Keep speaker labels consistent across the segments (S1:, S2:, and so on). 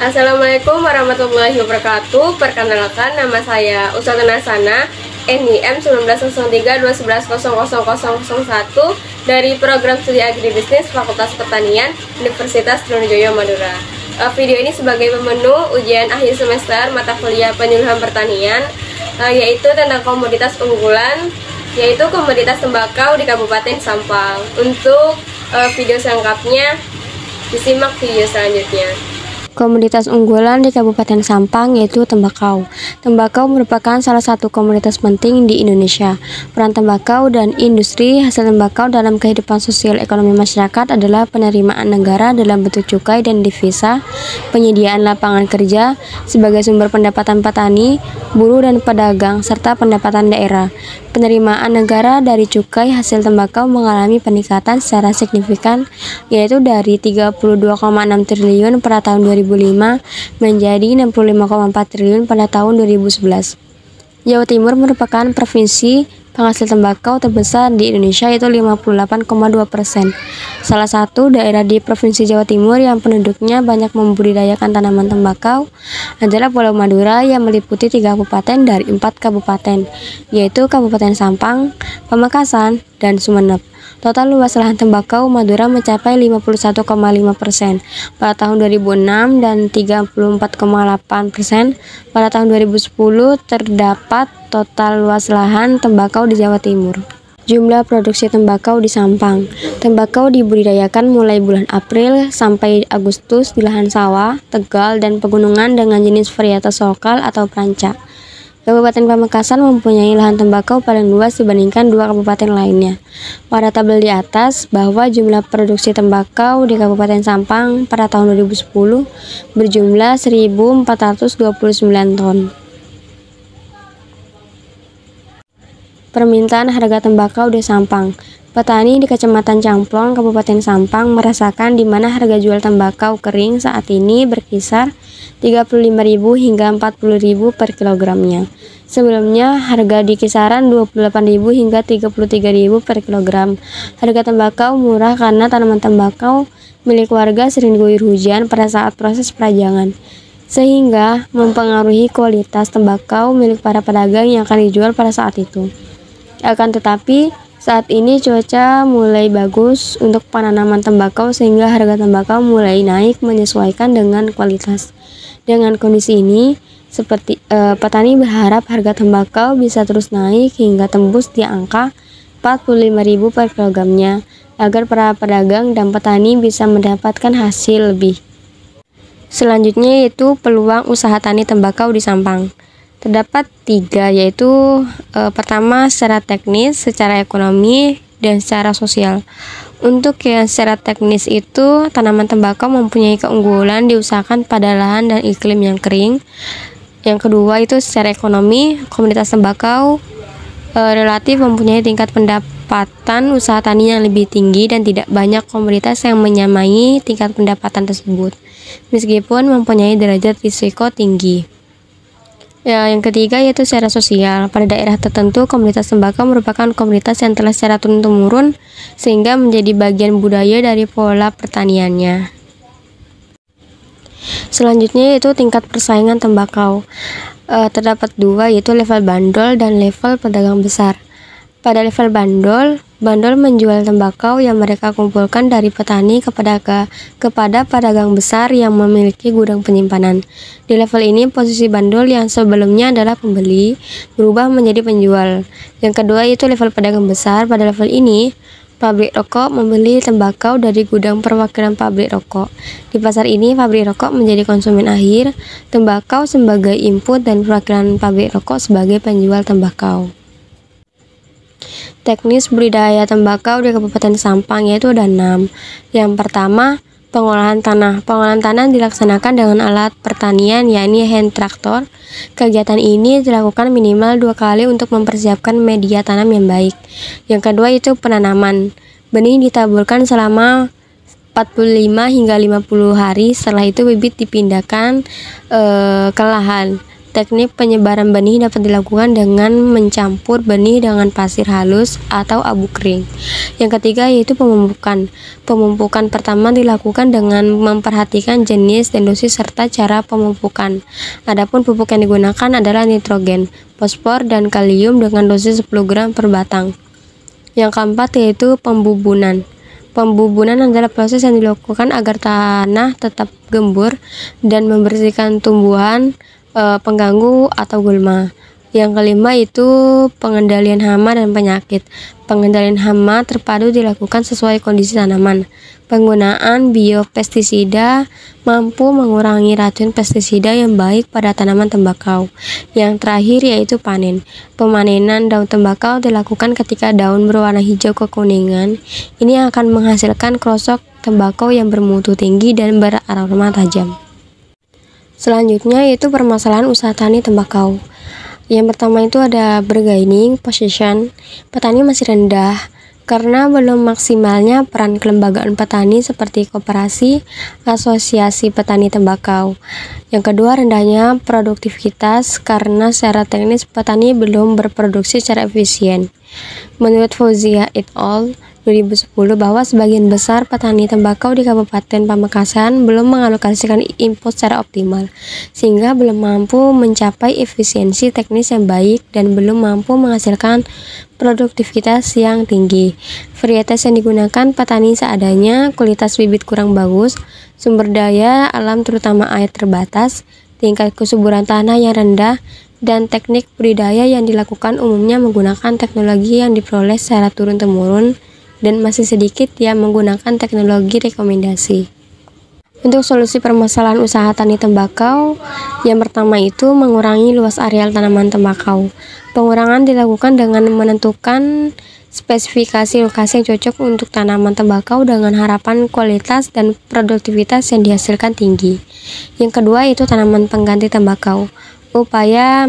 S1: Assalamualaikum warahmatullahi wabarakatuh. Perkenalkan, nama saya Usatun Hasanah, NIM 190321100001 dari Program Studi Agribisnis Fakultas Pertanian Universitas Trunojoyo Madura. Video ini sebagai pemenu ujian akhir semester mata kuliah penyuluhan pertanian, yaitu tentang komoditas unggulan, yaitu komoditas tembakau di Kabupaten Sampang. Untuk video selengkapnya, disimak video selanjutnya.
S2: Komoditas unggulan di Kabupaten Sampang yaitu tembakau. Tembakau merupakan salah satu komoditas penting di Indonesia. Peran tembakau dan industri hasil tembakau dalam kehidupan sosial ekonomi masyarakat adalah penerimaan negara dalam bentuk cukai dan devisa, penyediaan lapangan kerja sebagai sumber pendapatan petani, buruh dan pedagang, serta pendapatan daerah. Penerimaan negara dari cukai hasil tembakau mengalami peningkatan secara signifikan, yaitu dari 32,6 triliun pada tahun 2005 menjadi 65,4 triliun pada tahun 2011. Jawa Timur merupakan provinsi penghasil tembakau terbesar di Indonesia, yaitu 58,2%. Salah satu daerah di Provinsi Jawa Timur yang penduduknya banyak membudidayakan tanaman tembakau adalah Pulau Madura yang meliputi 3 kabupaten dari 4 kabupaten, yaitu Kabupaten Sampang, Pamekasan, dan Sumeneb. Total luas lahan tembakau Madura mencapai 51,5% pada tahun 2006 dan 34,8% pada tahun 2010. Terdapat total luas lahan tembakau di Jawa Timur. Jumlah produksi tembakau di Sampang. Tembakau dibudidayakan mulai bulan April sampai Agustus di lahan sawah, tegal, dan pegunungan dengan jenis varietas lokal atau pranca. Kabupaten Pamekasan mempunyai lahan tembakau paling luas dibandingkan 2 kabupaten lainnya. Pada tabel di atas bahwa jumlah produksi tembakau di Kabupaten Sampang pada tahun 2010 berjumlah 1.429 ton. Permintaan harga tembakau di Sampang. Petani di Kecamatan Camplong, Kabupaten Sampang merasakan di mana harga jual tembakau kering saat ini berkisar 35.000 hingga 40.000 per kilogramnya. Sebelumnya harga di kisaran 28.000 hingga 33.000 per kilogram. Harga tembakau murah karena tanaman tembakau milik warga sering diguyur hujan pada saat proses perajangan, sehingga mempengaruhi kualitas tembakau milik para pedagang yang akan dijual pada saat itu. Akan tetapi, saat ini cuaca mulai bagus untuk penanaman tembakau sehingga harga tembakau mulai naik menyesuaikan dengan kualitas. Dengan kondisi ini, petani berharap harga tembakau bisa terus naik hingga tembus di angka 45.000 per kilogramnya agar para pedagang dan petani bisa mendapatkan hasil lebih. Selanjutnya yaitu peluang usaha tani tembakau di Sampang. Terdapat 3, yaitu pertama secara teknis, secara ekonomi, dan secara sosial. Untuk yang secara teknis itu, tanaman tembakau mempunyai keunggulan diusahakan pada lahan dan iklim yang kering. Yang kedua itu secara ekonomi, komoditas tembakau relatif mempunyai tingkat pendapatan usaha tani yang lebih tinggi dan tidak banyak komoditas yang menyamai tingkat pendapatan tersebut, meskipun mempunyai derajat risiko tinggi. Yang ketiga yaitu secara sosial. Pada daerah tertentu, komoditas tembakau merupakan komoditas yang telah secara turun-temurun sehingga menjadi bagian budaya dari pola pertaniannya. Selanjutnya yaitu tingkat persaingan tembakau. Terdapat 2, yaitu level bandol dan level pedagang besar. Pada level bandol menjual tembakau yang mereka kumpulkan dari petani kepada pedagang besar yang memiliki gudang penyimpanan. Di level ini, posisi bandol yang sebelumnya adalah pembeli berubah menjadi penjual. Yang kedua yaitu level pedagang besar. Pada level ini, pabrik rokok membeli tembakau dari gudang perwakilan pabrik rokok. Di pasar ini, pabrik rokok menjadi konsumen akhir, tembakau sebagai input, dan perwakilan pabrik rokok sebagai penjual tembakau. Teknis budidaya tembakau di Kabupaten Sampang yaitu ada 6. Yang pertama, pengolahan tanah. Pengolahan tanah dilaksanakan dengan alat pertanian yakni hand traktor. Kegiatan ini dilakukan minimal 2 kali untuk mempersiapkan media tanam yang baik. Yang kedua itu penanaman. Benih ditaburkan selama 45 hingga 50 hari. Setelah itu bibit dipindahkan ke lahan. Teknik penyebaran benih dapat dilakukan dengan mencampur benih dengan pasir halus atau abu kering. Yang ketiga yaitu pemupukan. Pemupukan pertama dilakukan dengan memperhatikan jenis dan dosis serta cara pemupukan. Adapun pupuk yang digunakan adalah nitrogen, fosfor, dan kalium dengan dosis 10 gram per batang. Yang keempat yaitu pembubunan. Pembubunan adalah proses yang dilakukan agar tanah tetap gembur dan membersihkan tumbuhan pengganggu atau gulma. Yang kelima itu pengendalian hama dan penyakit. Pengendalian hama terpadu dilakukan sesuai kondisi tanaman. Penggunaan biopestisida mampu mengurangi racun pestisida yang baik pada tanaman tembakau. Yang terakhir yaitu panen. Pemanenan daun tembakau dilakukan ketika daun berwarna hijau kekuningan. Ini akan menghasilkan krosok tembakau yang bermutu tinggi dan beraroma tajam. Selanjutnya yaitu permasalahan usaha tani tembakau. Yang pertama itu ada bargaining position. Petani masih rendah karena belum maksimalnya peran kelembagaan petani seperti koperasi, asosiasi petani tembakau. Yang kedua, rendahnya produktivitas karena secara teknis petani belum berproduksi secara efisien. Menurut Fauzia et al. 2010 bahwa sebagian besar petani tembakau di Kabupaten Pamekasan belum mengalokasikan input secara optimal, sehingga belum mampu mencapai efisiensi teknis yang baik dan belum mampu menghasilkan produktivitas yang tinggi. Varietas yang digunakan petani seadanya, kualitas bibit kurang bagus, sumber daya alam terutama air terbatas, tingkat kesuburan tanah yang rendah, dan teknik budidaya yang dilakukan umumnya menggunakan teknologi yang diperoleh secara turun-temurun dan masih sedikit yang menggunakan teknologi rekomendasi. Untuk solusi permasalahan usaha tani tembakau, yang pertama itu mengurangi luas areal tanaman tembakau. Pengurangan dilakukan dengan menentukan spesifikasi lokasi yang cocok untuk tanaman tembakau dengan harapan kualitas dan produktivitas yang dihasilkan tinggi. Yang kedua itu tanaman pengganti tembakau. Upaya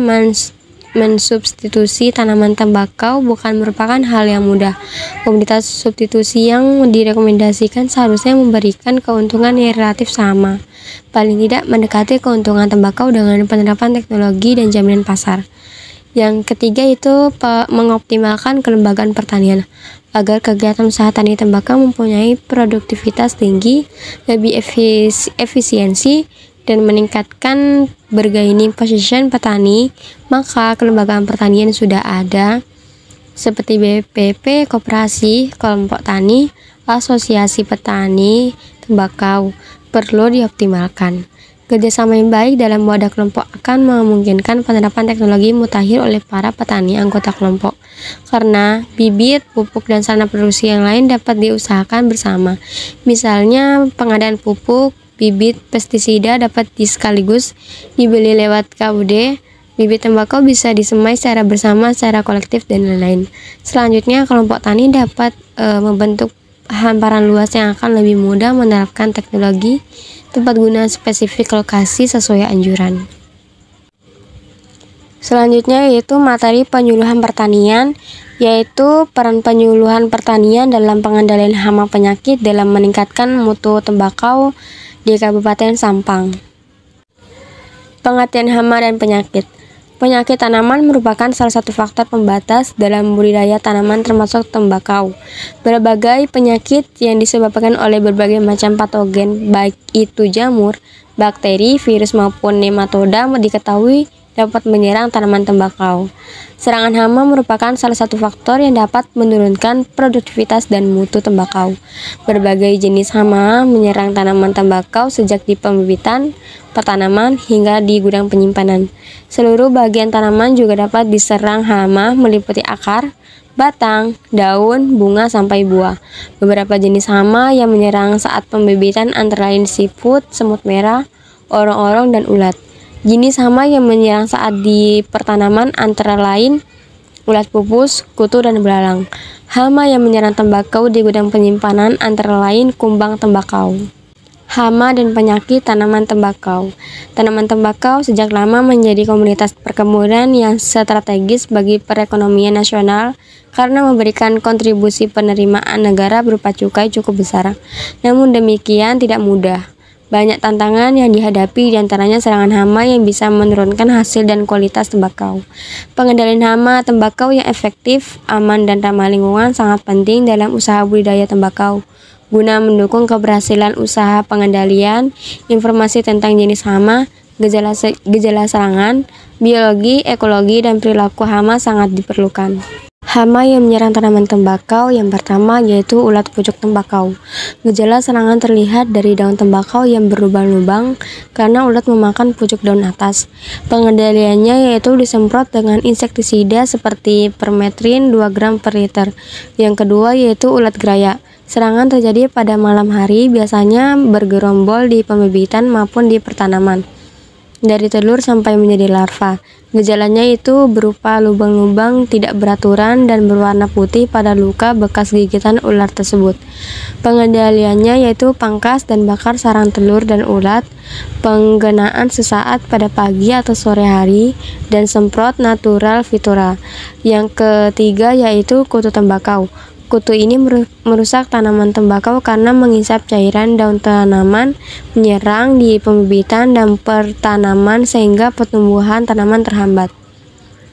S2: mensubstitusi tanaman tembakau bukan merupakan hal yang mudah. Komoditas substitusi yang direkomendasikan seharusnya memberikan keuntungan yang relatif sama, paling tidak mendekati keuntungan tembakau dengan penerapan teknologi dan jaminan pasar. Yang ketiga itu mengoptimalkan kelembagaan pertanian agar kegiatan usaha tani tembakau mempunyai produktivitas tinggi, lebih efisiensi, dan meningkatkan bargaining position petani. Maka kelembagaan pertanian sudah ada seperti BPP, koperasi, kelompok tani, asosiasi petani tembakau perlu dioptimalkan. Kerjasama yang baik dalam wadah kelompok akan memungkinkan penerapan teknologi mutakhir oleh para petani anggota kelompok, karena bibit, pupuk, dan sarana produksi yang lain dapat diusahakan bersama. Misalnya pengadaan pupuk, bibit, pestisida dapat sekaligus dibeli lewat KUD. Bibit tembakau bisa disemai secara bersama, secara kolektif, dan lain-lain. Selanjutnya, kelompok tani dapat membentuk hamparan luas yang akan lebih mudah menerapkan teknologi tempat guna spesifik lokasi sesuai anjuran. Selanjutnya yaitu materi penyuluhan pertanian, yaitu peran penyuluhan pertanian dalam pengendalian hama penyakit dalam meningkatkan mutu tembakau di Kabupaten Sampang. Pengertian hama dan penyakit. Penyakit tanaman merupakan salah satu faktor pembatas dalam budidaya tanaman termasuk tembakau. Berbagai penyakit yang disebabkan oleh berbagai macam patogen, baik itu jamur, bakteri, virus maupun nematoda diketahui dapat menyerang tanaman tembakau. Serangan hama merupakan salah satu faktor yang dapat menurunkan produktivitas dan mutu tembakau. Berbagai jenis hama menyerang tanaman tembakau sejak di pembibitan, pertanaman, hingga di gudang penyimpanan. Seluruh bagian tanaman juga dapat diserang hama meliputi akar, batang, daun, bunga, sampai buah. Beberapa jenis hama yang menyerang saat pembibitan antara lain siput, semut merah, orong-orong, dan ulat. Jenis hama yang menyerang saat di pertanaman antara lain ulat pupus, kutu, dan belalang. Hama yang menyerang tembakau di gudang penyimpanan antara lain kumbang tembakau. Hama dan penyakit tanaman tembakau. Tanaman tembakau sejak lama menjadi komoditas perkebunan yang strategis bagi perekonomian nasional karena memberikan kontribusi penerimaan negara berupa cukai cukup besar. Namun demikian tidak mudah Banyak tantangan yang dihadapi, diantaranya serangan hama yang bisa menurunkan hasil dan kualitas tembakau. Pengendalian hama tembakau yang efektif, aman, dan ramah lingkungan sangat penting dalam usaha budidaya tembakau. Guna mendukung keberhasilan usaha pengendalian, informasi tentang jenis hama, gejala serangan, biologi, ekologi, dan perilaku hama sangat diperlukan. Hama yang menyerang tanaman tembakau yang pertama yaitu ulat pucuk tembakau. Gejala serangan terlihat dari daun tembakau yang berlubang-lubang karena ulat memakan pucuk daun atas. Pengendaliannya yaitu disemprot dengan insektisida seperti permetrin 2 gram per liter. Yang kedua yaitu ulat geraya. Serangan terjadi pada malam hari, biasanya bergerombol di pembibitan maupun di pertanaman, dari telur sampai menjadi larva. Gejalanya itu berupa lubang-lubang tidak beraturan dan berwarna putih pada luka bekas gigitan ular tersebut. Pengendaliannya yaitu pangkas dan bakar sarang telur dan ulat, penggunaan sesaat pada pagi atau sore hari, dan semprot natural Vitura. Yang ketiga yaitu kutu tembakau. Kutu ini merusak tanaman tembakau karena mengisap cairan daun tanaman, menyerang di pembibitan dan pertanaman sehingga pertumbuhan tanaman terhambat.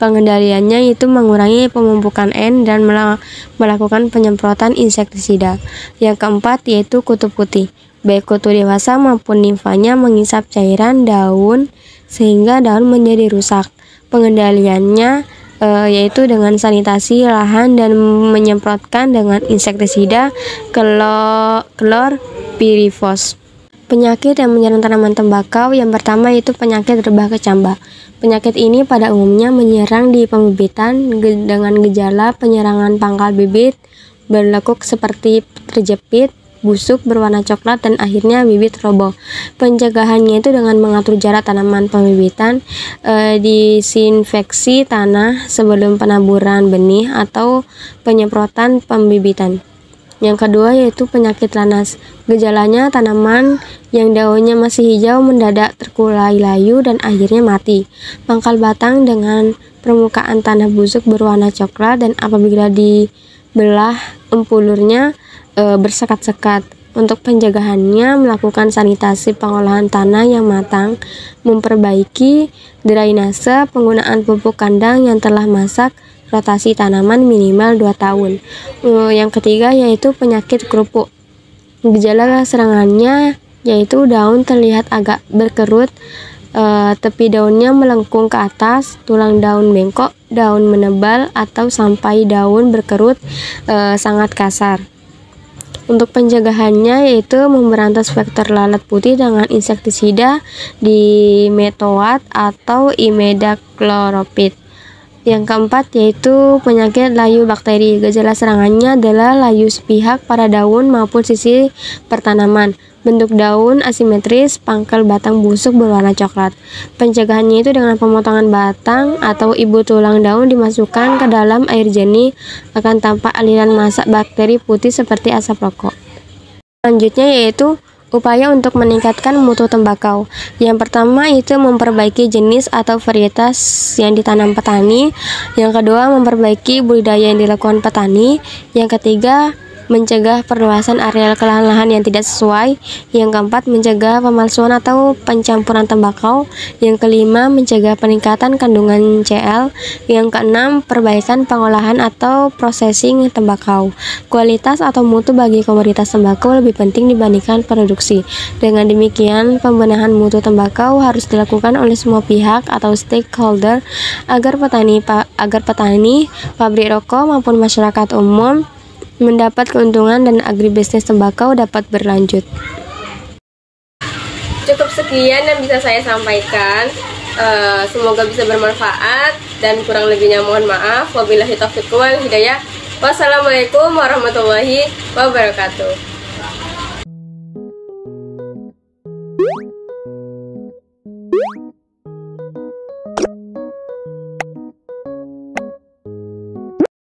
S2: Pengendaliannya itu mengurangi pemupukan N dan melakukan penyemprotan insektisida. Yang keempat yaitu kutu putih. Baik kutu dewasa maupun nimfanya mengisap cairan daun sehingga daun menjadi rusak. Pengendaliannya yaitu dengan sanitasi lahan dan menyemprotkan dengan insektisida klorpirifos. Penyakit yang menyerang tanaman tembakau yang pertama yaitu penyakit rebah kecambah. Penyakit ini pada umumnya menyerang di pembibitan dengan gejala penyerangan pangkal bibit, berlekuk seperti terjepit, busuk berwarna coklat, dan akhirnya bibit roboh. Pencegahannya itu dengan mengatur jarak tanaman pembibitan, disinfeksi tanah sebelum penaburan benih atau penyemprotan pembibitan. Yang kedua yaitu penyakit lanas. Gejalanya tanaman yang daunnya masih hijau mendadak terkulai layu dan akhirnya mati. Pangkal batang dengan permukaan tanah busuk berwarna coklat dan apabila dibelah empulurnya bersekat-sekat. Untuk pencegahannya melakukan sanitasi pengolahan tanah yang matang, memperbaiki drainase, penggunaan pupuk kandang yang telah masak, rotasi tanaman minimal 2 tahun. Yang ketiga yaitu penyakit kerupuk. Gejala serangannya yaitu daun terlihat agak berkerut, tepi daunnya melengkung ke atas, tulang daun bengkok, daun menebal atau sampai daun berkerut sangat kasar. Untuk pencegahannya yaitu memberantas vektor lalat putih dengan insektisida dimetoat atau imidacloropid. Yang keempat yaitu penyakit layu bakteri. Gejala serangannya adalah layu sepihak pada daun maupun sisi pertanaman. Bentuk daun asimetris, pangkal batang busuk berwarna coklat. Pencegahannya itu dengan pemotongan batang atau ibu tulang daun dimasukkan ke dalam air jernih, akan tampak aliran masak bakteri putih seperti asap rokok. Selanjutnya yaitu upaya untuk meningkatkan mutu tembakau. Yang pertama itu memperbaiki jenis atau varietas yang ditanam petani. Yang kedua memperbaiki budidaya yang dilakukan petani. Yang ketiga mencegah perluasan areal lahan yang tidak sesuai. Yang keempat mencegah pemalsuan atau pencampuran tembakau. Yang kelima mencegah peningkatan kandungan CL. Yang keenam perbaikan pengolahan atau processing tembakau. Kualitas atau mutu bagi komoditas tembakau lebih penting dibandingkan produksi. Dengan demikian pembenahan mutu tembakau harus dilakukan oleh semua pihak atau stakeholder agar petani, pabrik rokok maupun masyarakat umum mendapat keuntungan dan agribisnis tembakau dapat berlanjut.
S1: Cukup sekian yang bisa saya sampaikan. Semoga bisa bermanfaat dan kurang lebihnya mohon maaf. Wabillahi taufiq wal hidayah. Wassalamualaikum warahmatullahi wabarakatuh.